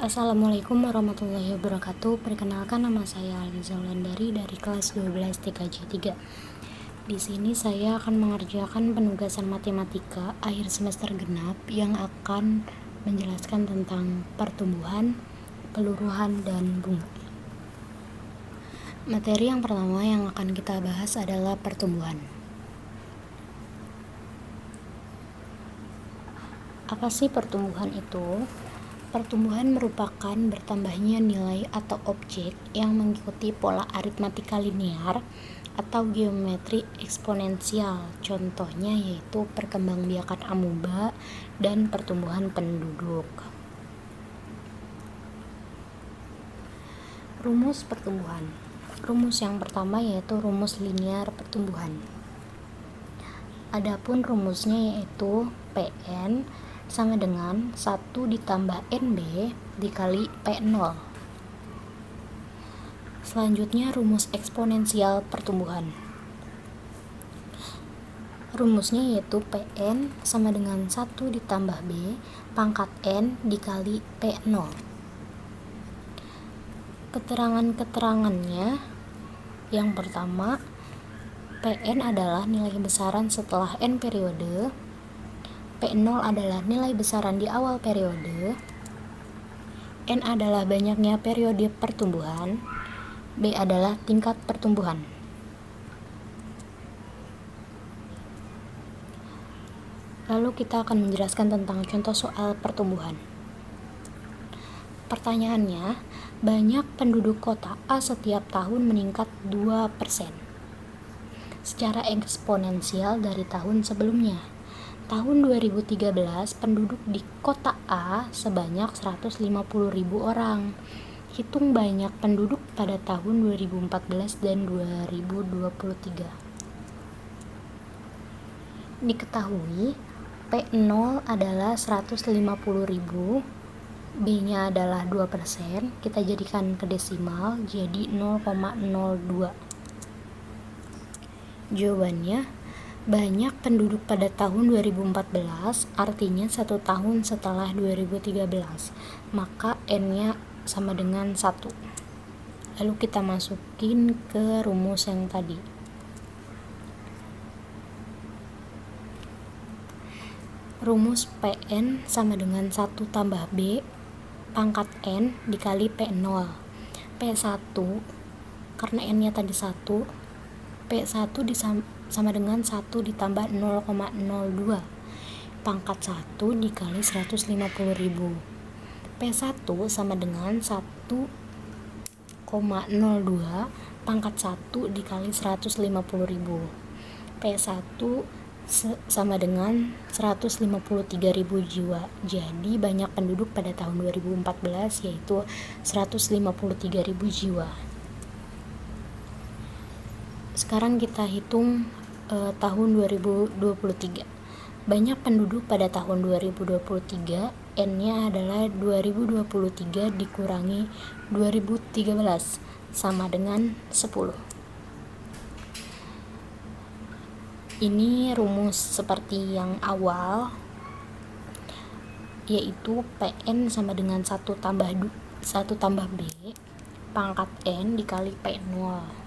Assalamualaikum warahmatullahi wabarakatuh. Perkenalkan, nama saya Aliza Wulandari dari kelas 12 TKJ 3. Di sini saya akan mengerjakan penugasan matematika akhir semester genap yang akan menjelaskan tentang pertumbuhan, peluruhan, dan bunga. Materi yang pertama yang akan kita bahas adalah pertumbuhan. Apa sih pertumbuhan itu? Pertumbuhan merupakan bertambahnya nilai atau objek yang mengikuti pola aritmatika linear atau geometri eksponensial. Contohnya yaitu perkembangbiakan amuba dan pertumbuhan penduduk. Rumus pertumbuhan. Rumus yang pertama yaitu rumus linear pertumbuhan. Adapun rumusnya yaitu Pn sama dengan 1 ditambah NB dikali P0. Selanjutnya rumus eksponensial pertumbuhan. Rumusnya yaitu Pn sama dengan 1 ditambah B pangkat N dikali P0. Keterangan-keterangannya, yang pertama, Pn adalah nilai besaran setelah N periode, P0 adalah nilai besaran di awal periode, N adalah banyaknya periode pertumbuhan, B adalah tingkat pertumbuhan. Lalu kita akan menjelaskan tentang contoh soal pertumbuhan. Pertanyaannya, banyak penduduk kota A setiap tahun meningkat 2% secara eksponensial dari tahun sebelumnya. Tahun 2013, penduduk di kota A sebanyak 150.000 orang. Hitung banyak penduduk pada tahun 2014 dan 2023. Diketahui P0 adalah 150.000, B-nya adalah 2%, kita jadikan ke desimal jadi 0,02. Jawabannya, banyak penduduk pada tahun 2014, artinya 1 tahun setelah 2013, maka N-nya sama dengan 1. Lalu kita masukin ke rumus yang tadi. Rumus Pn sama dengan 1 tambah B pangkat N dikali P0. P1, karena N-nya tadi 1, P1 sama dengan 1 ditambah 0,02 pangkat 1 dikali 150.000. P1 sama dengan 1,02 pangkat 1 dikali 150.000. P1 sama dengan 153.000 jiwa. Jadi banyak penduduk pada tahun 2014 yaitu 153.000 jiwa. Sekarang kita hitung tahun 2023. Banyak penduduk pada tahun 2023, N-nya adalah 2023 dikurangi 2013 sama dengan 10. Ini rumus seperti yang awal, yaitu Pn sama dengan 1 tambah B pangkat N dikali P0.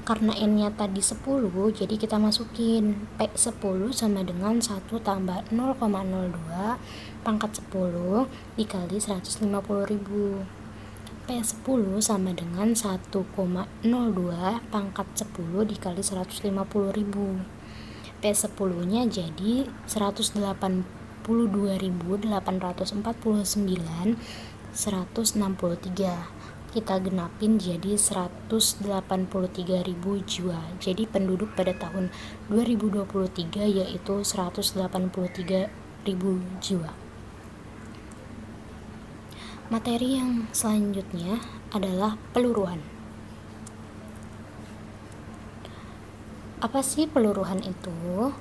Karena N-nya tadi 10, jadi kita masukin P10 sama dengan 1 tambah 0,02 pangkat 10 dikali 150.000. P10 sama dengan 1,02 pangkat 10 dikali 150.000. P10 nya jadi 182.849 163. Kita genapin jadi 183.000 jiwa. Jadi penduduk pada tahun 2023 yaitu 183.000 jiwa. Materi yang selanjutnya adalah peluruhan. Apa sih peluruhan itu?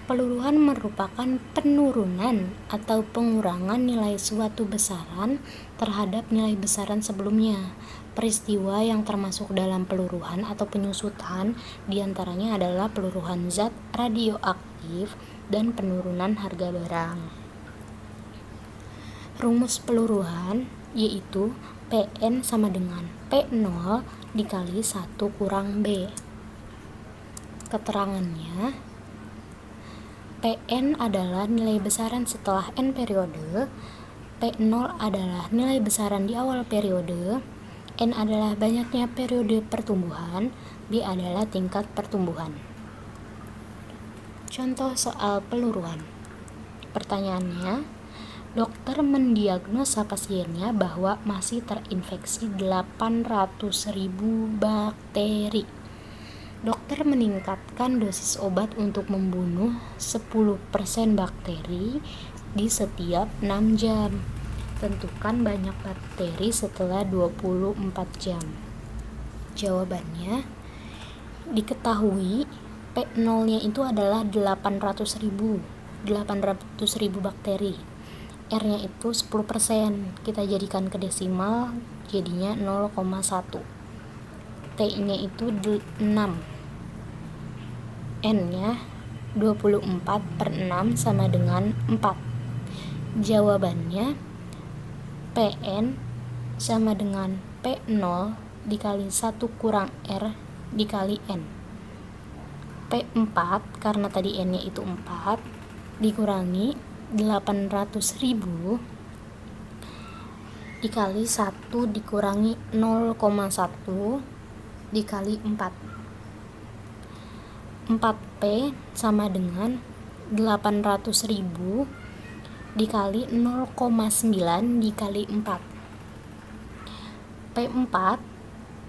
Peluruhan merupakan penurunan atau pengurangan nilai suatu besaran terhadap nilai besaran sebelumnya. Peristiwa yang termasuk dalam peluruhan atau penyusutan diantaranya adalah peluruhan zat radioaktif dan penurunan harga barang. Rumus peluruhan yaitu PN sama dengan P0 dikali 1 kurang B. Keterangannya, PN adalah nilai besaran setelah N periode, P0 adalah nilai besaran di awal periode, N adalah banyaknya periode pertumbuhan, B adalah tingkat pertumbuhan. Contoh soal peluruhan. Pertanyaannya, dokter mendiagnosa pasiennya bahwa masih terinfeksi 800.000 bakteri. Dokter meningkatkan dosis obat untuk membunuh 10% bakteri di setiap 6 jam. Tentukan banyak bakteri setelah 24 jam. Jawabannya, diketahui P0-nya itu adalah 800.000 bakteri. R-nya itu 10%, kita jadikan ke desimal jadinya 0,1. T-nya itu 6, N-nya 24/6 sama dengan 4. Jawabannya, PN sama dengan P0 dikali 1 kurang R dikali N. P4 karena tadi N-nya itu 4 dikurangi 800.000 dikali 1 dikurangi 0,1 dikali 4. 4P sama dengan 800.000 dikali 0,9 dikali 4. P4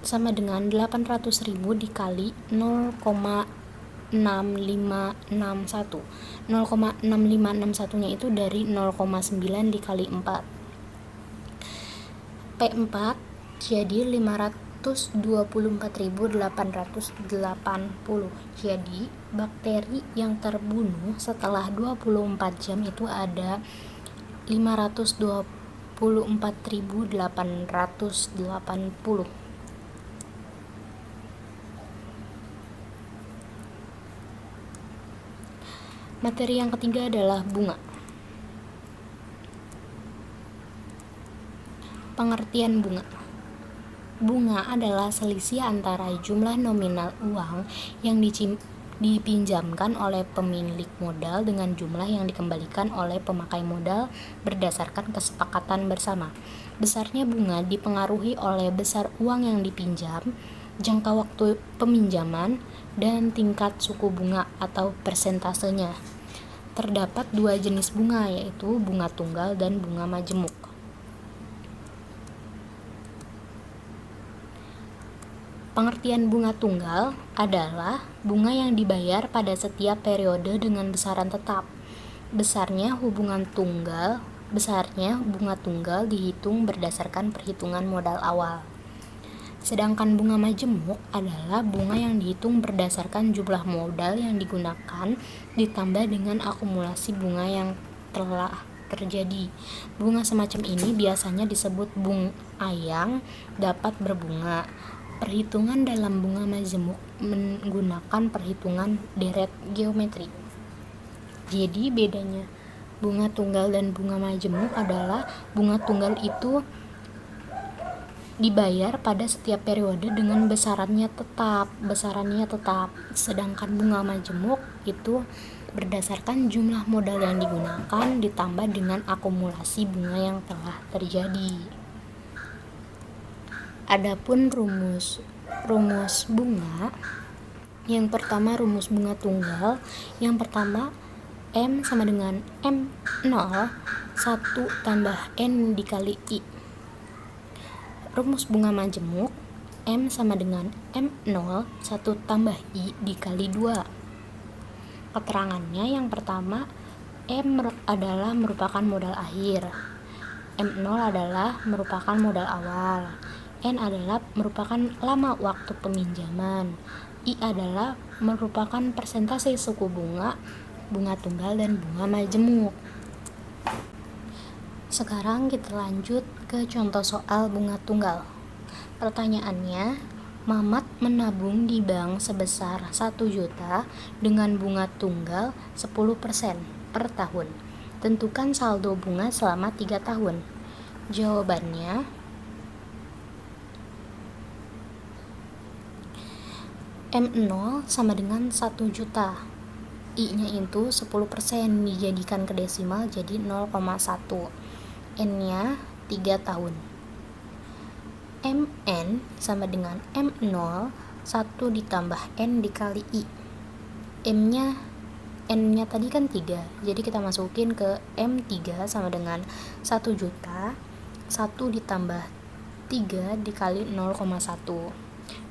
sama dengan 800.000 dikali 0,6561. 0,6561 nya itu dari 0,9 dikali 4. P4 jadi 524.880. Jadi bakteri yang terbunuh setelah 24 jam itu ada 524.880. Materi yang ketiga adalah bunga. Pengertian bunga. Bunga adalah selisih antara jumlah nominal uang yang dipinjamkan oleh pemilik modal dengan jumlah yang dikembalikan oleh pemakai modal berdasarkan kesepakatan bersama. Besarnya bunga dipengaruhi oleh besar uang yang dipinjam, jangka waktu peminjaman, dan tingkat suku bunga atau persentasenya. Terdapat 2 jenis bunga, yaitu bunga tunggal dan bunga majemuk. Pengertian bunga tunggal adalah bunga yang dibayar pada setiap periode dengan besaran tetap. Besarnya bunga tunggal dihitung berdasarkan perhitungan modal awal. Sedangkan bunga majemuk adalah bunga yang dihitung berdasarkan jumlah modal yang digunakan ditambah dengan akumulasi bunga yang telah terjadi. Bunga semacam ini biasanya disebut bunga yang dapat berbunga. Perhitungan dalam bunga majemuk menggunakan perhitungan deret geometri. Jadi bedanya bunga tunggal dan bunga majemuk adalah bunga tunggal itu dibayar pada setiap periode dengan besarannya tetap. Sedangkan bunga majemuk itu berdasarkan jumlah modal yang digunakan ditambah dengan akumulasi bunga yang telah terjadi. Adapun rumus bunga, yang pertama rumus bunga tunggal, yang pertama M sama dengan M0 1 tambah N dikali I. Rumus bunga majemuk, M sama dengan M0 1 tambah I dikali 2. Keterangannya yang pertama, M adalah merupakan modal akhir, M0 adalah merupakan modal awal, N adalah merupakan lama waktu peminjaman, I adalah merupakan persentase suku bunga tunggal dan bunga majemuk. Sekarang kita lanjut ke contoh soal bunga tunggal. Pertanyaannya, Mamat menabung di bank sebesar 1 juta dengan bunga tunggal 10% per tahun. Tentukan saldo bunga selama 3 tahun. Jawabannya M0 sama dengan 1 juta. I-nya itu 10% dijadikan ke desimal jadi 0,1. N-nya 3 tahun. Mn sama dengan M0 1 ditambah N dikali I. N-nya tadi kan 3, jadi kita masukin ke M3 sama dengan 1 juta 1 ditambah 3 dikali 0,1.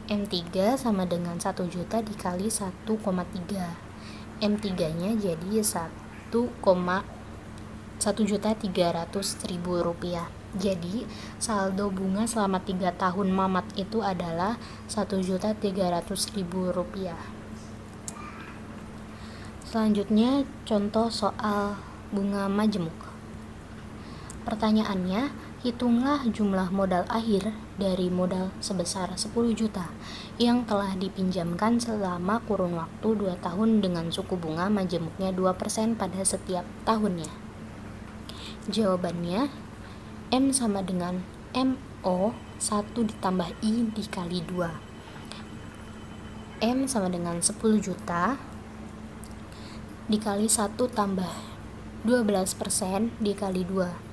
M3 sama dengan 1 juta dikali 1,3. M3 nya jadi 1.300.000 rupiah. Jadi saldo bunga selama 3 tahun Mamat itu adalah 1.300.000 rupiah. Selanjutnya contoh soal bunga majemuk. Pertanyaannya, hitunglah jumlah modal akhir dari modal sebesar 10 juta yang telah dipinjamkan selama kurun waktu 2 tahun dengan suku bunga majemuknya 2% pada setiap tahunnya. Jawabannya, M sama dengan MO 1 ditambah I dikali 2. M sama dengan 10 juta dikali 1 tambah 12% dikali 2.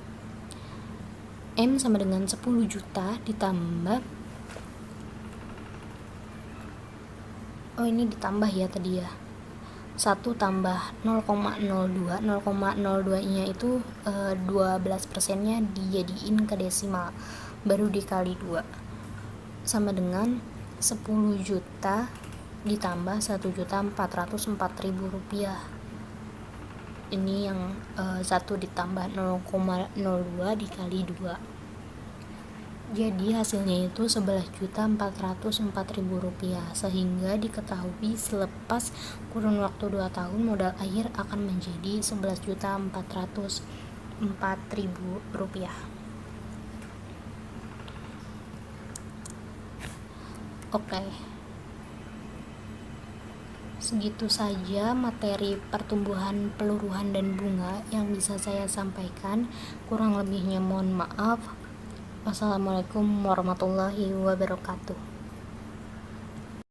M sama dengan 10 juta ditambah ini ditambah ya tadi ya 1 tambah 0,02 nya itu 12% nya dijadiin ke desimal baru dikali 2 sama dengan 10 juta ditambah 1.404.000 rupiah. Ini yang 1 ditambah 0,02 dikali 2, jadi hasilnya itu 11.404.000 rupiah. Sehingga diketahui selepas kurun waktu 2 tahun modal akhir akan menjadi 11.404.000 rupiah. Oke, segitu saja materi pertumbuhan, peluruhan, dan bunga yang bisa saya sampaikan. Kurang lebihnya mohon maaf. Wassalamualaikum warahmatullahi wabarakatuh.